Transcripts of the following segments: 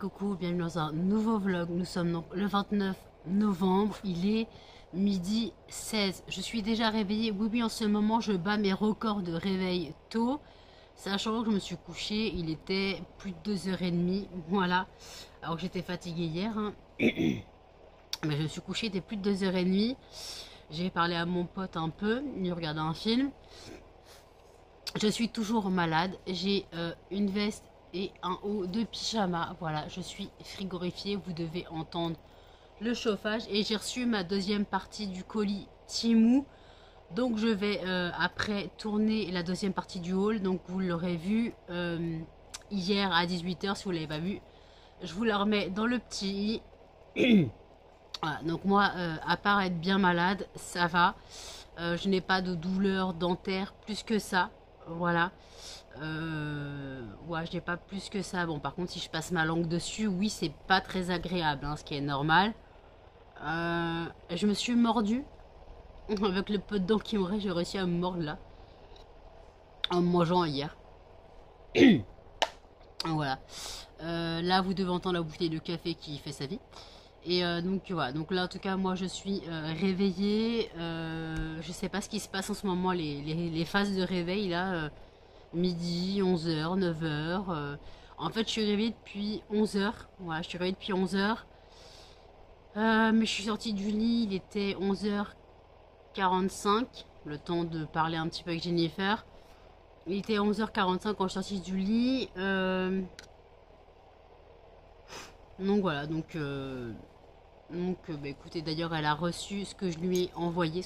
coucou, bienvenue dans un nouveau vlog. Nous sommes donc le 29 novembre, il est midi 16. Je suis déjà réveillée, oui, en ce moment je bats mes records de réveil tôt. Sachant que je me suis couchée, il était plus de 2h30, voilà. Alors que j'étais fatiguée hier, hein. Mais je me suis couchée, il était plus de 2h30. J'ai parlé à mon pote un peu, il regardait un film. Je suis toujours malade, j'ai une veste et un haut de pyjama. Voilà, je suis frigorifiée, vous devez entendre le chauffage. Et j'ai reçu ma deuxième partie du colis Temu. Donc je vais après tourner la deuxième partie du haul. Donc vous l'aurez vu hier à 18h si vous ne l'avez pas vu. Je vous la remets dans le petit i. Voilà, donc moi, à part être bien malade, ça va. Je n'ai pas de douleur dentaire plus que ça. Voilà. Ouais, je n'ai pas plus que ça. Bon, par contre, si je passe ma langue dessus, oui, c'est pas très agréable, hein, ce qui est normal. Je me suis mordu. Avec le peu de dents qui me reste, j'ai réussi à me mordre là. En me mangeant hier. Voilà. Là, vous devez entendre la bouteille de café qui fait sa vie. Et donc voilà, donc là en tout cas moi je suis réveillée, je sais pas ce qui se passe en ce moment, les phases de réveil là, midi, 11h, 9h, en fait je suis réveillée depuis 11h, voilà je suis réveillée depuis 11h, mais je suis sortie du lit, il était 11h45, le temps de parler un petit peu avec Jennifer, il était 11h45 quand je suis sortie du lit, donc voilà, donc bah, écoutez, d'ailleurs, elle a reçu ce que je lui ai envoyé,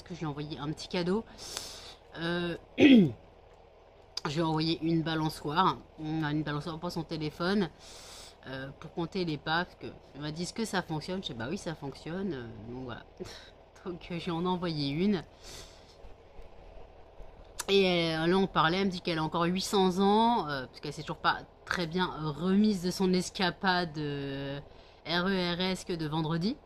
un petit cadeau. Je lui ai envoyé une balançoire pour son téléphone, pour compter les pas. Elle m'a dit, est-ce que ça fonctionne? Je sais, bah oui, ça fonctionne. Donc voilà. Donc je lui en ai envoyé une. Et là, on parlait, elle me dit qu'elle a encore 800 ans, parce qu'elle s'est toujours pas très bien remise de son escapade RERS que de vendredi.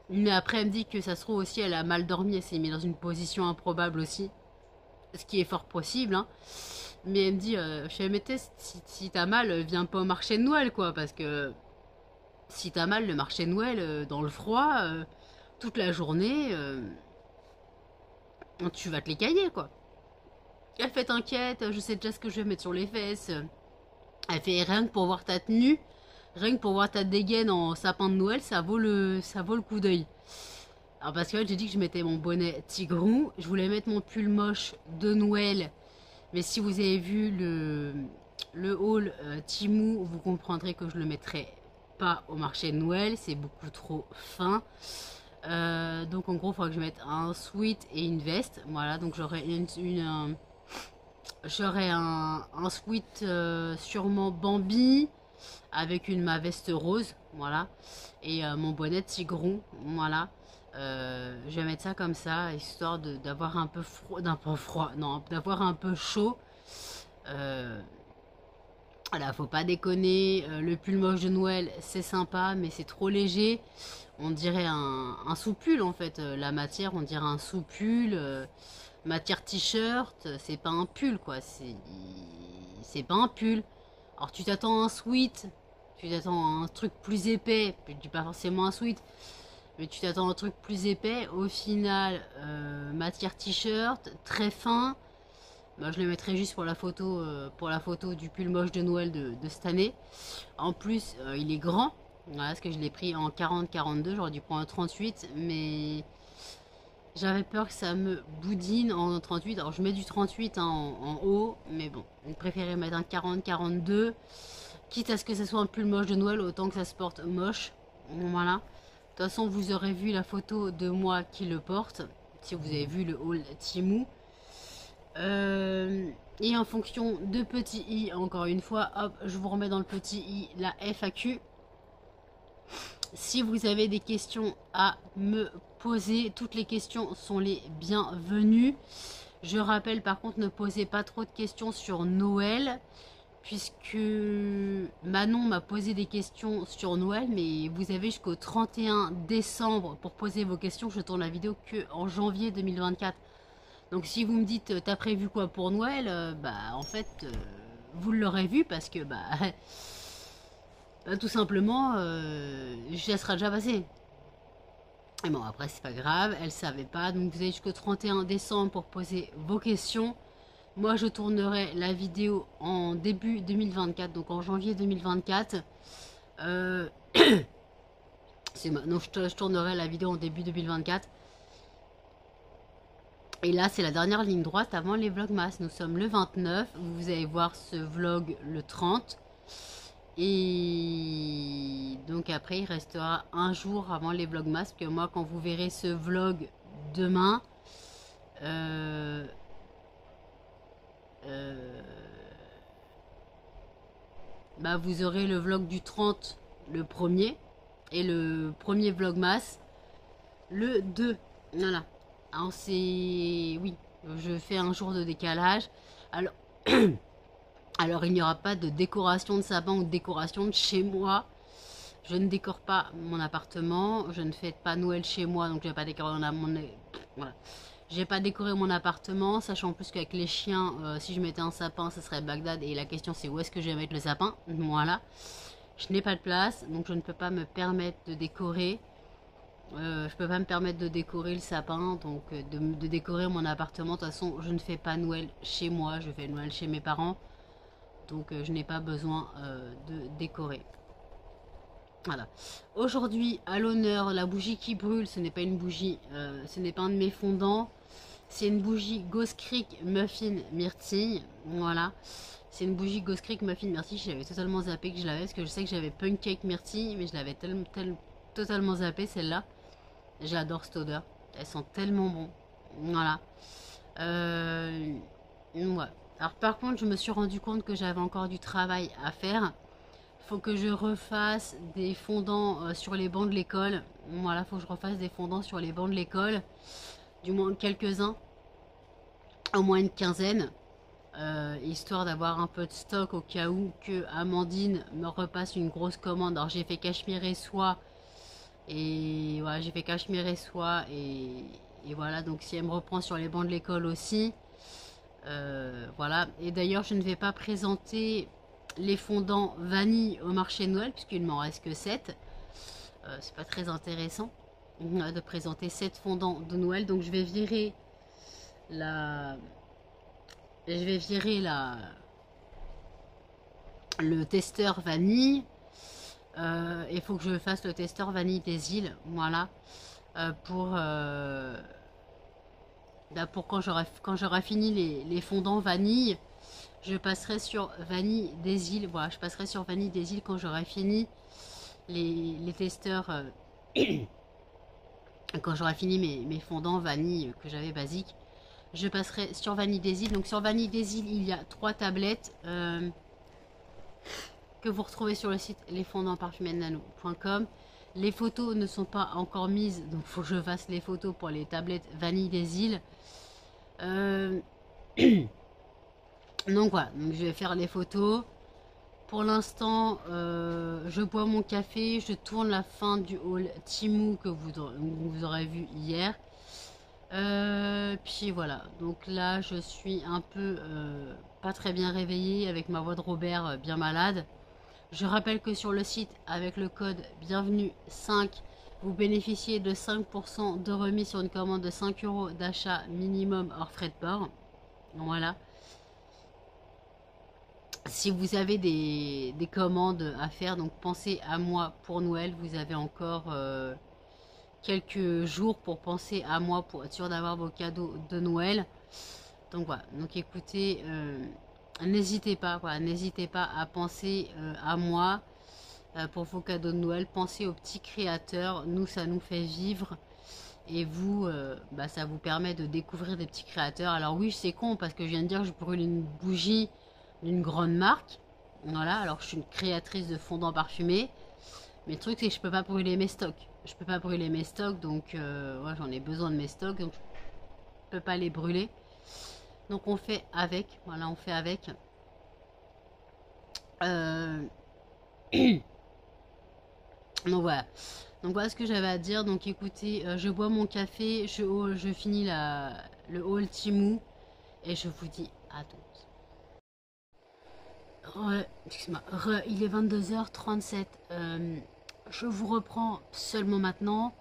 Mais après, elle me dit que ça se trouve aussi, elle a mal dormi, elle s'est mise dans une position improbable aussi. Ce qui est fort possible, hein. Mais elle me dit, chez Mété, si t'as mal, viens pas au marché de Noël, quoi. Parce que si t'as mal, le marché de Noël, dans le froid, toute la journée, tu vas te les cailler, quoi. Elle fait t'inquiète, je sais déjà ce que je vais mettre sur les fesses. Elle fait rien que pour voir ta tenue. Rien que pour voir ta dégaine en sapin de Noël, ça vaut le coup d'œil. Alors parce que j'ai dit que je mettais mon bonnet tigrou, je voulais mettre mon pull moche de Noël, mais si vous avez vu le haul Temu, vous comprendrez que je le mettrai pas au marché de Noël, c'est beaucoup trop fin. Donc en gros, il faudra que je mette un sweat et une veste. Voilà, donc j'aurai j'aurai un sweat sûrement Bambi avec ma veste rose, voilà, et mon bonnet tigrou, voilà. Je vais mettre ça comme ça, histoire d'avoir un peu froid, non, d'avoir un peu chaud. Voilà, faut pas déconner, le pull moche de Noël, c'est sympa, mais c'est trop léger. On dirait un sous-pull, en fait, la matière, on dirait un sous-pull. Matière t-shirt, c'est pas un pull, quoi, c'est pas un pull. Alors tu t'attends à un sweat, tu t'attends à un truc plus épais, je dis pas forcément un sweat, mais tu t'attends à un truc plus épais. Au final, matière t-shirt, très fin. Bah, je le mettrai juste pour la photo du pull moche de Noël de cette année. En plus, il est grand. Voilà, parce que je l'ai pris en 40-42, j'aurais dû prendre un 38, mais j'avais peur que ça me boudine en 38. Alors je mets du 38 hein, en haut, mais bon, je préférais mettre un 40-42. Quitte à ce que ce soit un pull moche de Noël, autant que ça se porte moche. Voilà. De toute façon, vous aurez vu la photo de moi qui le porte, si vous avez vu le haul Temu. Et en fonction de petit i, encore une fois, hop, je vous remets dans le petit i la FAQ. Si vous avez des questions à me poser, toutes les questions sont les bienvenues. Je rappelle par contre, ne posez pas trop de questions sur Noël, puisque Manon m'a posé des questions sur Noël, mais vous avez jusqu'au 31 décembre pour poser vos questions. Je tourne la vidéo que en janvier 2024. Donc si vous me dites, t'as prévu quoi pour Noël, bah en fait, vous l'aurez vu parce que bah Bah, tout simplement, elle sera déjà passée. Et bon, après, c'est pas grave, elle savait pas. Donc, vous avez jusqu'au 31 décembre pour poser vos questions. Moi, je tournerai la vidéo en début 2024, donc en janvier 2024. Euh, donc, je tournerai la vidéo en début 2024. Et là, c'est la dernière ligne droite avant les vlogmas. Nous sommes le 29. Vous allez voir ce vlog le 30. Et donc après, il restera un jour avant les vlogmas. Parce que moi, quand vous verrez ce vlog demain, bah, vous aurez le vlog du 30, le premier. Et le premier vlogmas, le 2. Voilà. Alors c'est... Oui, je fais un jour de décalage. Alors, alors il n'y aura pas de décoration de sapin ou de décoration de chez moi. Je ne décore pas mon appartement. Je ne fête pas Noël chez moi, donc je vais pas décorer voilà. J'ai pas décoré mon appartement, sachant en plus qu'avec les chiens, si je mettais un sapin, ce serait Bagdad. Et la question c'est où est-ce que je vais mettre le sapin. Voilà. Je n'ai pas de place, donc je ne peux pas me permettre de décorer. Je peux pas me permettre de décorer le sapin, donc de décorer mon appartement. De toute façon, je ne fais pas Noël chez moi, je fais Noël chez mes parents. Donc je n'ai pas besoin de décorer. Voilà. Aujourd'hui, à l'honneur, la bougie qui brûle, ce n'est pas une bougie, ce n'est pas un de mes fondants. C'est une bougie Ghost Creek Muffin Myrtille. Voilà. C'est une bougie Ghost Creek Muffin Myrtille. J'avais totalement zappé que je l'avais, parce que je sais que j'avais Punk Cake Myrtille, mais je l'avais totalement zappé celle-là. J'adore cette odeur. Elles sont tellement bon. Voilà. Ouais. Alors par contre, je me suis rendu compte que j'avais encore du travail à faire. Faut que je refasse des fondants sur les bancs de l'école. Voilà, faut que je refasse des fondants sur les bancs de l'école. Du moins quelques-uns. Au moins une quinzaine. Histoire d'avoir un peu de stock au cas où que Amandine me repasse une grosse commande. Alors j'ai fait cachemire et soie. Et voilà, j'ai fait cachemire et soie. Et voilà, donc si elle me reprend sur les bancs de l'école aussi. Voilà. Et d'ailleurs, je ne vais pas présenter les fondants vanille au marché de Noël, puisqu'il ne m'en reste que 7. C'est pas très intéressant de présenter 7 fondants de Noël. Donc je vais virer le testeur vanille. Il faut que je fasse le testeur vanille des îles. Voilà. Pour quand j'aurai fini les fondants vanille, je passerai sur vanille des îles. Voilà, je passerai sur vanille des îles quand j'aurai fini les testeurs. Quand j'aurai fini mes fondants vanille que j'avais basiques, je passerai sur vanille des îles. Donc sur vanille des îles, il y a 3 tablettes que vous retrouvez sur le site lesfondantsparfumednano.com. Les photos ne sont pas encore mises, donc il faut que je fasse les photos pour les tablettes vanille des îles. Donc voilà, donc je vais faire les photos. Pour l'instant, je bois mon café, je tourne la fin du haul Temu que vous aurez vu hier. Puis voilà, donc là je suis un peu pas très bien réveillée avec ma voix de Robert bien malade. Je rappelle que sur le site, avec le code bienvenue 5, vous bénéficiez de 5% de remise sur une commande de 5 € d'achat minimum hors frais de port. Voilà. Si vous avez des commandes à faire, donc pensez à moi pour Noël. Vous avez encore quelques jours pour penser à moi pour être sûr d'avoir vos cadeaux de Noël. Donc voilà, donc écoutez, n'hésitez pas, voilà, n'hésitez pas à penser à moi pour vos cadeaux de Noël. Pensez aux petits créateurs, nous ça nous fait vivre. Et vous, bah, ça vous permet de découvrir des petits créateurs. Alors oui, c'est con parce que je viens de dire que je brûle une bougie d'une grande marque. Voilà, alors je suis une créatrice de fondants parfumés. Mais le truc c'est que je peux pas brûler mes stocks. Je peux pas brûler mes stocks, donc ouais, j'en ai besoin de mes stocks, donc je peux pas les brûler. Donc on fait avec, voilà, on fait avec. Donc voilà. Donc voilà ce que j'avais à dire. Donc écoutez, je bois mon café, je finis le haul Temu et je vous dis à tous. Excuse-moi, il est 22h37. Je vous reprends seulement maintenant,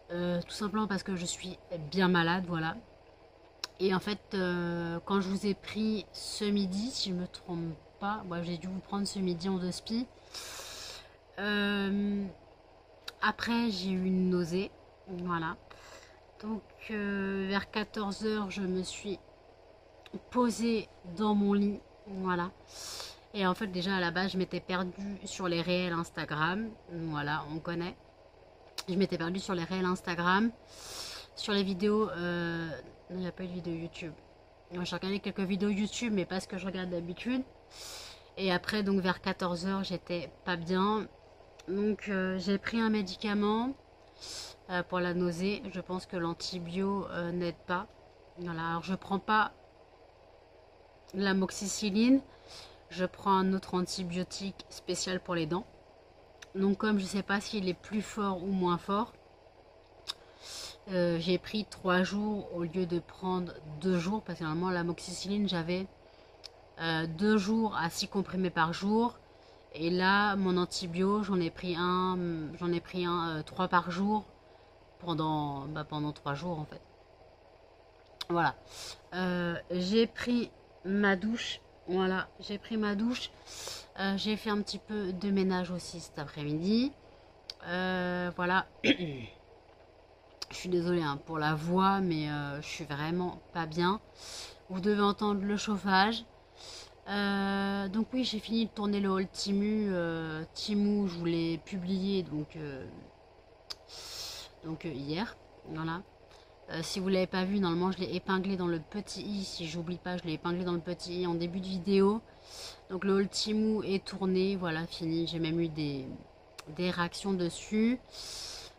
tout simplement parce que je suis bien malade, voilà. Et en fait, quand je vous ai pris ce midi, si je me trompe pas, ouais, j'ai dû vous prendre ce midi en 2 spi. Après, j'ai eu une nausée, voilà. Donc, vers 14h, je me suis posée dans mon lit, voilà. Et en fait, déjà à la base, je m'étais perdue sur les réels Instagram, voilà, on connaît. Je m'étais perdue sur les réels Instagram, sur les vidéos. Non, il n'y a pas eu de vidéo YouTube. J'ai regardé quelques vidéos YouTube, mais pas ce que je regarde d'habitude. Et après, donc vers 14h, j'étais pas bien. Donc, j'ai pris un médicament pour la nausée. Je pense que l'antibio n'aide pas. Voilà, alors je prends pas l'amoxicilline. Je prends un autre antibiotique spécial pour les dents. Donc comme je ne sais pas s'il est plus fort ou moins fort, j'ai pris 3 jours au lieu de prendre 2 jours. Parce que normalement l'amoxicilline j'avais 2 jours à 6 comprimés par jour. Et là mon antibio j'en ai pris un 3 par jour pendant 3 jours en fait. Voilà. J'ai pris ma douche. Voilà, j'ai pris ma douche. J'ai fait un petit peu de ménage aussi cet après-midi. Voilà. Je suis désolée hein, pour la voix, mais je suis vraiment pas bien. Vous devez entendre le chauffage. Donc oui, j'ai fini de tourner le haul Timu. Timu, je vous l'ai publié donc hier. Voilà. Si vous ne l'avez pas vu, normalement je l'ai épinglé dans le petit i. Si j'oublie pas, je l'ai épinglé dans le petit i en début de vidéo. Donc le haul Timu est tourné, voilà, fini. J'ai même eu des réactions dessus.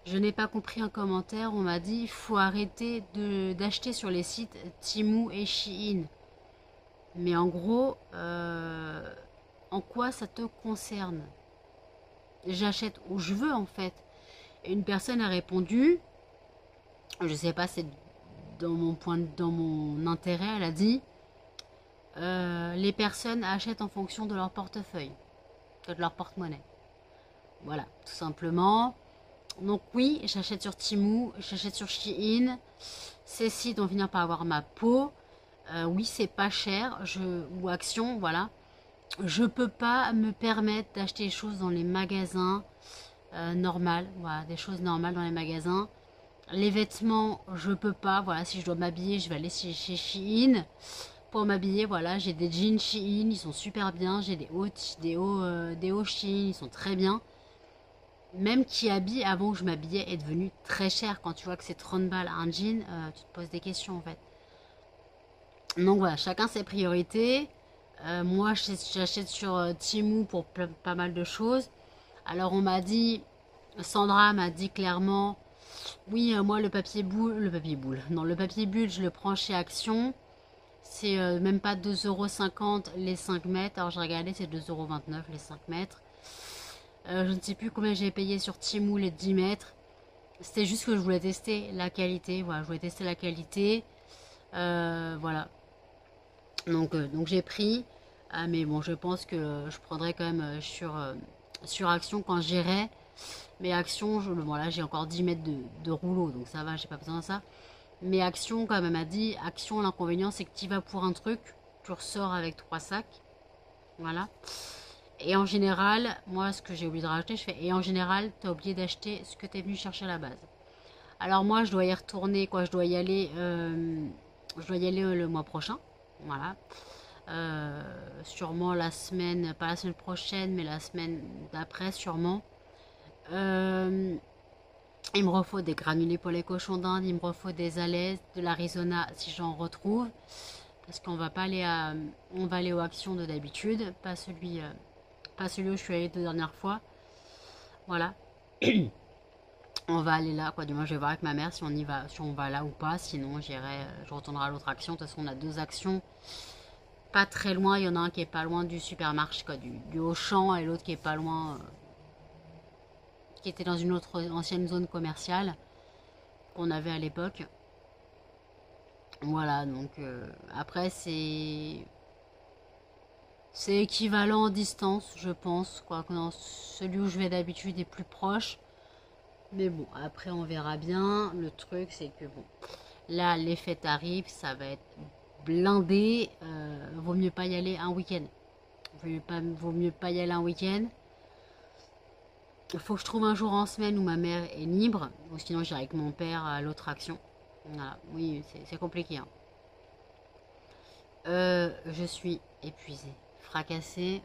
Je n'ai pas compris un commentaire. On m'a dit il faut arrêter d'acheter sur les sites Timu et Shein. Mais en gros, en quoi ça te concerne? J'achète où je veux en fait. Et une personne a répondu, je sais pas, c'est dans mon intérêt, elle a dit les personnes achètent en fonction de leur portefeuille, de leur porte-monnaie. Voilà, tout simplement. Donc oui, j'achète sur Temu, j'achète sur Shein. Ces sites vont finir par avoir ma peau. Oui, c'est pas cher, ou Action, voilà. Je peux pas me permettre d'acheter des choses dans les magasins normales, voilà, des choses normales dans les magasins. Les vêtements, je peux pas, voilà, si je dois m'habiller, je vais aller chez Shein. Pour m'habiller, voilà, j'ai des jeans Shein, ils sont super bien, j'ai des hauts Shein, ils sont très bien. Même qui habille avant que je m'habillais est devenu très cher. Quand tu vois que c'est 30 balles un jean, tu te poses des questions en fait. Donc voilà, chacun ses priorités. Moi, j'achète sur Temu pour pas mal de choses. Alors on m'a dit, Sandra m'a dit clairement, oui, moi le papier boule, non, le papier bulle, je le prends chez Action. C'est même pas 2,50 € les 5 mètres. Alors j'ai regardé, c'est 2,29 € les 5 mètres. Je ne sais plus combien j'ai payé sur Temu les 10 mètres. C'était juste que je voulais tester la qualité. Voilà, je voulais tester la qualité. Voilà. Donc j'ai pris. Mais bon, je pense que je prendrai quand même sur Action quand j'irai. Mais Action, voilà, j'ai encore 10 mètres de rouleau. Donc ça va, j'ai pas besoin de ça. Mais Action, quand même, a dit, Action, l'inconvénient, c'est que tu vas pour un truc, tu ressors avec 3 sacs. Voilà. Et en général, moi, ce que j'ai oublié de rajouter, je fais, et en général, tu as oublié d'acheter ce que tu es venu chercher à la base. Alors moi, je dois y retourner, quoi, je dois y aller le mois prochain. Voilà. Sûrement la semaine, pas la semaine prochaine, mais la semaine d'après, sûrement. Il me refaut des granulés pour les cochons d'Inde, il me refaut des alaises, de l'Arizona si j'en retrouve. Parce qu'on va pas aller on va aller aux actions de d'habitude, pas celui où je suis allée 2 dernières fois. Voilà. On va aller là, quoi. Du moins, je vais voir avec ma mère si on va là ou pas. Sinon, je retournerai à l'autre action. De toute façon, on a 2 actions pas très loin. Il y en a un qui est pas loin du supermarché, quoi, du Auchan, et l'autre qui est pas loin, qui était dans une autre ancienne zone commerciale qu'on avait à l'époque. Voilà, donc après, c'est C'est équivalent en distance, je pense. Quoique non, celui où je vais d'habitude est plus proche. Mais bon, après on verra bien. Le truc, c'est que bon, là, les fêtes arrivent, ça va être blindé. Vaut mieux pas y aller un week-end. Vaut mieux pas y aller un week-end. Il faut que je trouve un jour en semaine où ma mère est libre. Ou sinon, j'irai avec mon père à l'autre action. Voilà. Oui, c'est compliqué, hein. Je suis épuisée, fracassée.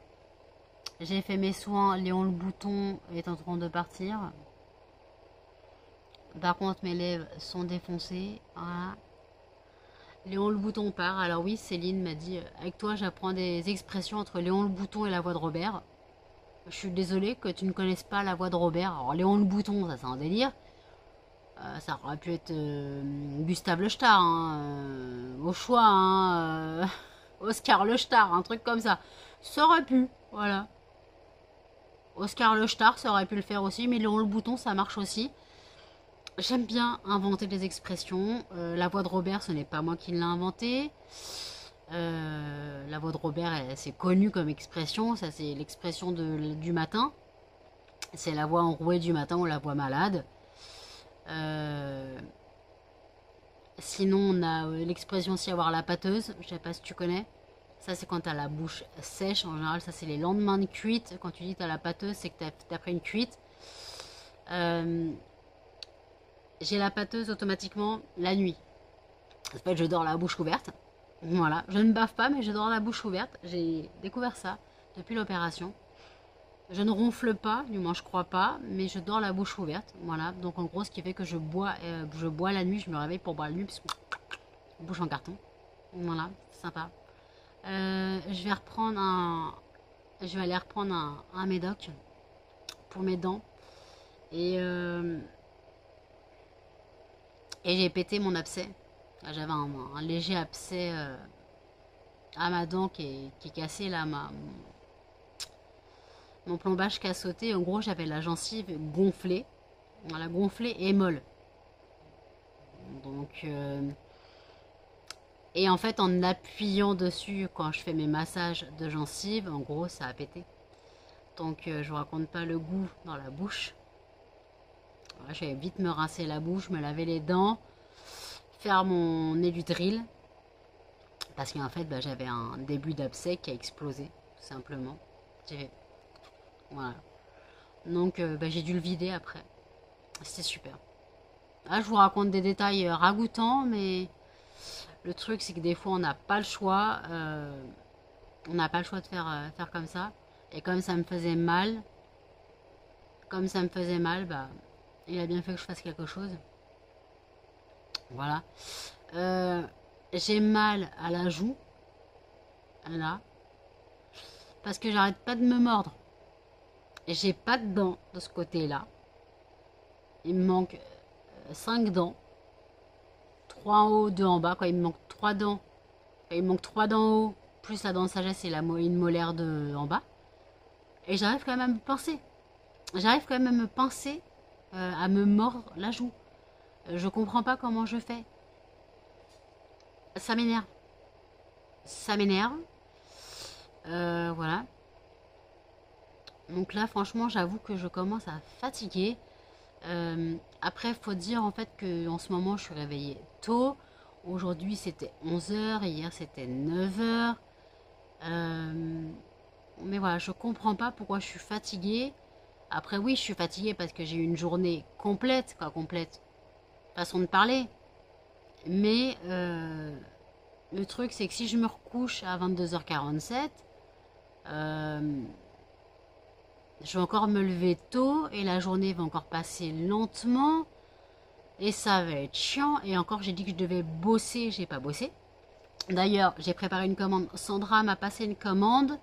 J'ai fait mes soins. Léon le Bouton est en train de partir. Par contre, mes lèvres sont défoncées. Voilà. Léon le Bouton part. Alors oui, Céline m'a dit, avec toi, j'apprends des expressions entre Léon le Bouton et la voix de Robert. Je suis désolée que tu ne connaisses pas la voix de Robert. Alors Léon le Bouton, ça c'est un délire. Ça aurait pu être Gustave Le Star, hein, au choix, hein, Oscar Le Star, un truc comme ça. Ça aurait pu, voilà. Oscar Le Star, ça aurait pu le faire aussi, mais Léon le Bouton, ça marche aussi. J'aime bien inventer des expressions. La voix de Robert, ce n'est pas moi qui l'ai inventée. La voix de Robert, c'est connu comme expression. Ça, c'est l'expression du matin. C'est la voix enrouée du matin ou la voix malade. Sinon, on a l'expression aussi avoir la pâteuse. Je sais pas si tu connais. Ça, c'est quand tu as la bouche sèche. En général, ça, c'est les lendemains de cuite. Quand tu dis tu as la pâteuse, c'est que tu as pris une cuite. J'ai la pâteuse automatiquement la nuit. En fait, je dors la bouche ouverte. Voilà, je ne bave pas, mais je dors la bouche ouverte. J'ai découvert ça depuis l'opération. Je ne ronfle pas, du moins je crois pas, mais je dors la bouche ouverte. Voilà, donc en gros, ce qui fait que je bois la nuit, je me réveille pour boire la nuit, parce que bouche en carton. Voilà, c'est sympa. Je vais aller reprendre un médoc pour mes dents. Et j'ai pété mon abcès. J'avais un léger abcès à ma dent qui est cassé là, mon plombage qui a sauté. En gros, j'avais la gencive gonflée. Voilà, gonflée et molle. Donc, et en fait, en appuyant dessus quand je fais mes massages de gencive, en gros, ça a pété. Donc, je vous raconte pas le goût dans la bouche. Voilà, je vais vite me rincer la bouche, me laver les dents, faire mon Eludril. Parce qu'en fait, j'avais un début d'abcès qui a explosé, tout simplement. Voilà. Donc, j'ai dû le vider après. C'était super. Là, je vous raconte des détails ragoûtants, mais le truc, c'est que des fois, on n'a pas le choix. On n'a pas le choix de faire comme ça. Et comme ça me faisait mal, il a bien fait que je fasse quelque chose. Voilà. J'ai mal à la joue. Là. Parce que j'arrête pas de me mordre. Et j'ai pas de dents de ce côté-là. Il me manque 5 dents. 3 en haut, 2 en bas. Quoi, il me manque 3 dents. Il me manque 3 dents en haut. Plus la dent de sagesse et une molaire en bas. Et j'arrive quand même à me pincer. À me mordre la joue. Je comprends pas comment je fais. Ça m'énerve. Voilà. Donc là, franchement, j'avoue que je commence à fatiguer. Après, faut dire en fait que en ce moment, je suis réveillée tôt. Aujourd'hui, c'était 11h. Hier, c'était 9h. Mais voilà, je comprends pas pourquoi je suis fatiguée. Après, oui, je suis fatiguée parce que j'ai eu une journée complète. Quoi, complète. Façon de parler. Mais le truc, c'est que si je me recouche à 22h47, je vais encore me lever tôt et la journée va encore passer lentement et ça va être chiant. Et encore, j'ai dit que je devais bosser, j'ai pas bossé. D'ailleurs, j'ai préparé une commande. Sandra m'a passé une commande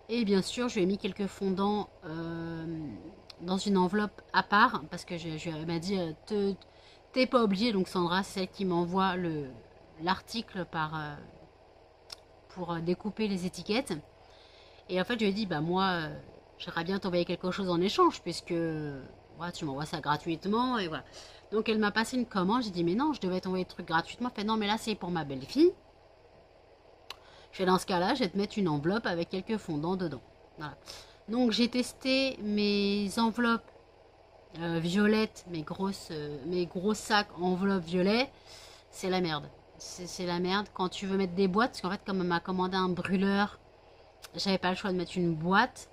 et bien sûr, je lui ai mis quelques fondants dans une enveloppe à part parce que elle m'a dit t'es pas obligé. Donc Sandra, c'est celle qui m'envoie l'article pour découper les étiquettes. Et en fait, je lui ai dit moi. J'aimerais bien t'envoyer quelque chose en échange puisque voilà, tu m'envoies ça gratuitement et voilà. Donc elle m'a passé une commande, j'ai dit mais non, je devais t'envoyer le truc gratuitement. Elle fait non mais là c'est pour ma belle-fille. Je fais dans ce cas-là, je vais te mettre une enveloppe avec quelques fondants dedans. Voilà. Donc j'ai testé mes enveloppes violettes, mes gros sacs enveloppes violet. C'est la merde. C'est la merde. Quand tu veux mettre des boîtes, parce qu'en fait, comme on m'a commandé un brûleur, j'avais pas le choix de mettre une boîte.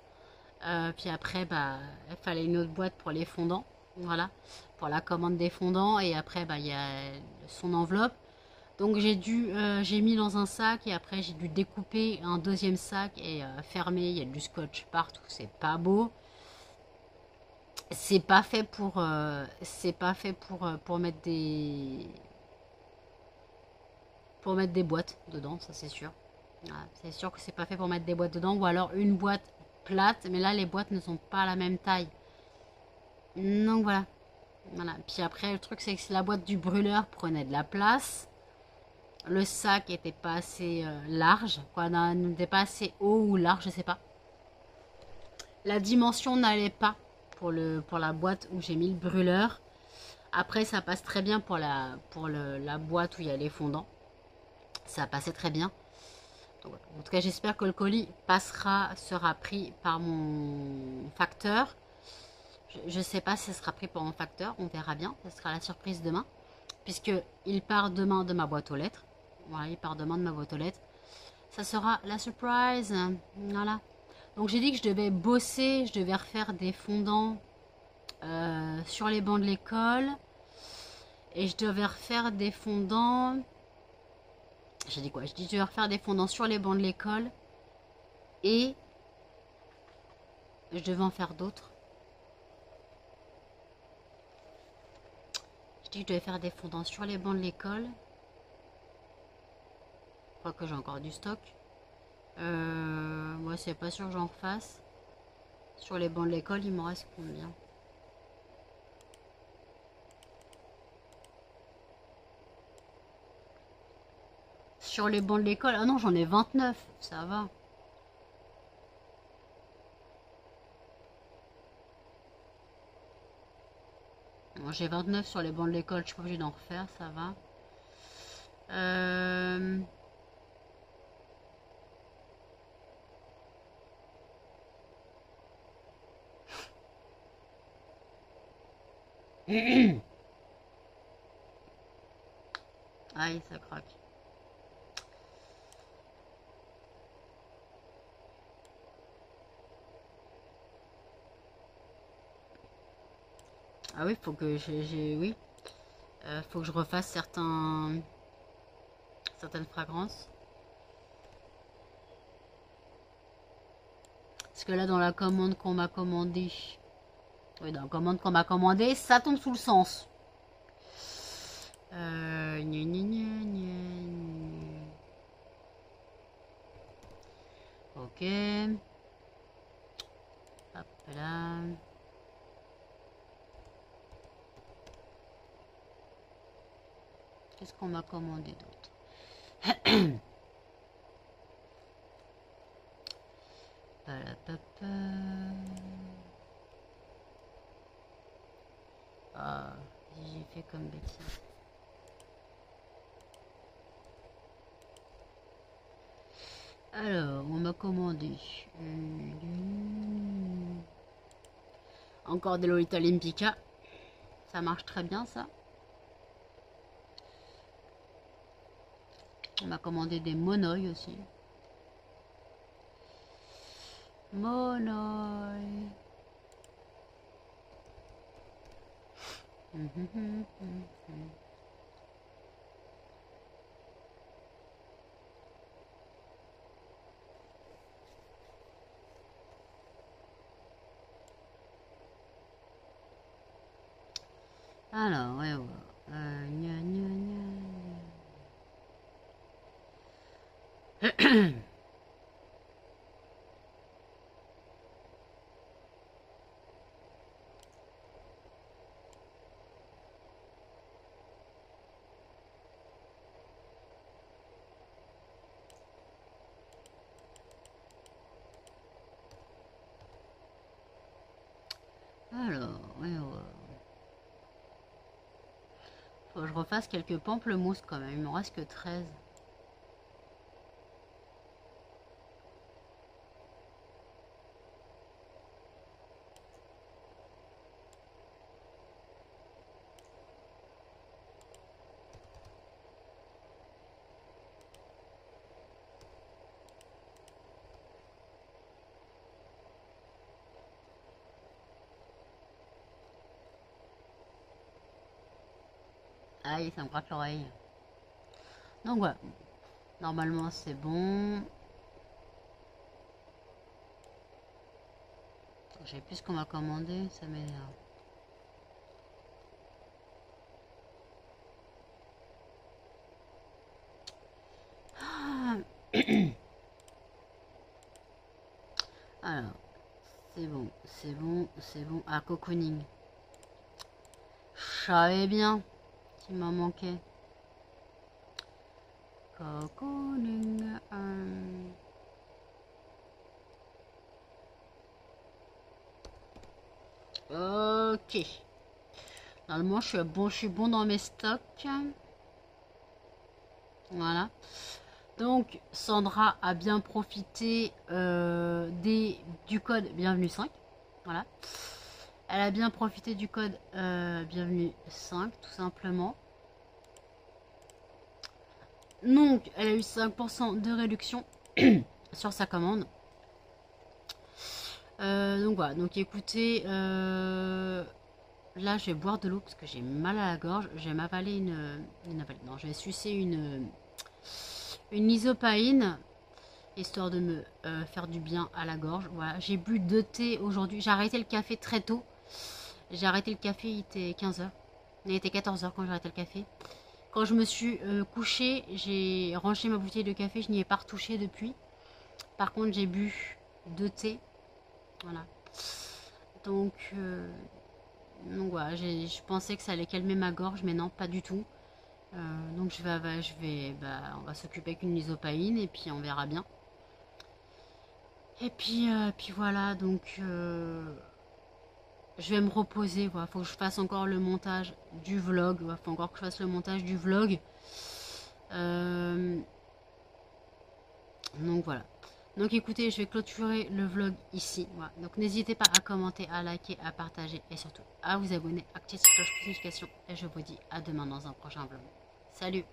Puis après, bah, il fallait une autre boîte pour les fondants. Voilà. Pour la commande des fondants. Et après, bah, il y a son enveloppe. Donc j'ai mis dans un sac et après j'ai dû découper un deuxième sac et fermer. Il y a du scotch partout, c'est pas beau. C'est pas fait pour mettre des boîtes dedans, ça c'est sûr. Voilà, c'est sûr que c'est pas fait pour mettre des boîtes dedans ou alors une boîte plate, mais là les boîtes ne sont pas à la même taille. Donc voilà. Voilà. Puis après le truc c'est que la boîte du brûleur prenait de la place. Le sac était pas assez large, quoi, n'était pas assez haut ou large, je sais pas. La dimension n'allait pas pour la boîte où j'ai mis le brûleur. Après, ça passe très bien pour la boîte où il y a les fondants. Ça passait très bien. Donc, en tout cas, j'espère que le colis sera pris par mon facteur. Je sais pas si ce sera pris par mon facteur, on verra bien. Ce sera la surprise demain. Puisque il part demain de ma boîte aux lettres. Voilà, il part demain de ma boîte aux lettres. Ça sera la surprise. Voilà. Donc j'ai dit que je devais bosser, je devais refaire des fondants sur les bancs de l'école. Et je devais refaire des fondants... J'ai dit quoi? Je dis que je devais refaire des fondants sur les bancs de l'école. Et je devais en faire d'autres. Je dis que je devais faire des fondants sur les bancs de l'école. Je crois que j'ai encore du stock. Moi, c'est pas sûr que j'en refasse. Sur les bancs de l'école, il m'en reste combien? Sur les bancs de l'école, ah non, j'en ai 29, ça va. Bon, j'ai 29 sur les bancs de l'école, je suis pas obligée d'en refaire, ça va. Aïe, ça craque. Ah oui, faut que oui. Faut que je refasse certaines fragrances. Parce que là, dans la commande qu'on m'a commandée, oui, dans la commande qu'on m'a commandée, ça tombe sous le sens. Gna, gna, gna, gna. Ok. Hop là. Qu'est-ce qu'on m'a commandé d'autre? Ah, j'ai fait comme bêtise. Alors, on m'a commandé encore des Lolita Limpica. Ça marche très bien, ça. On m'a commandé des Monoï aussi. Monoï. Alors, ouais, ouais. Gna, gna, gna. Alors, ouais, ouais. Faut que je refasse quelques pamplemousses quand même. Il m'en reste que 13. Aïe, ça me gratte l'oreille. Donc voilà, normalement c'est bon. J'ai plus ce qu'on m'a commandé, ça m'énerve. Alors, c'est bon, c'est bon, c'est bon. Ah, cocooning. Je savais bien qu'il m'en manquait. Cocooning. Ok. Normalement, je suis bon dans mes stocks. Voilà. Donc, Sandra a bien profité du code Bienvenue 5. Voilà. Elle a bien profité du code Bienvenue 5, tout simplement. Donc, elle a eu 5% de réduction sur sa commande. Donc voilà, donc écoutez, là je vais boire de l'eau parce que j'ai mal à la gorge. Je vais m'avaler non, je vais sucer une isopaïne, histoire de me faire du bien à la gorge. Voilà, j'ai bu 2 thés aujourd'hui. J'ai arrêté le café très tôt. J'ai arrêté le café, il était 15h. Il était 14h quand j'ai arrêté le café. Quand je me suis couchée, j'ai rangé ma bouteille de café, je n'y ai pas retouché depuis. Par contre, j'ai bu 2 thés. Voilà. Donc voilà, je pensais que ça allait calmer ma gorge, mais non, pas du tout. Donc on va s'occuper avec une isopaïne et puis on verra bien. Et puis voilà, donc je vais me reposer. Voilà, faut que je fasse encore le montage du vlog. Voilà, faut encore que je fasse le montage du vlog. Donc voilà. Donc écoutez, je vais clôturer le vlog ici. Voilà. Donc n'hésitez pas à commenter, à liker, à partager et surtout à vous abonner, activer cette cloche de notification. Et je vous dis à demain dans un prochain vlog. Salut!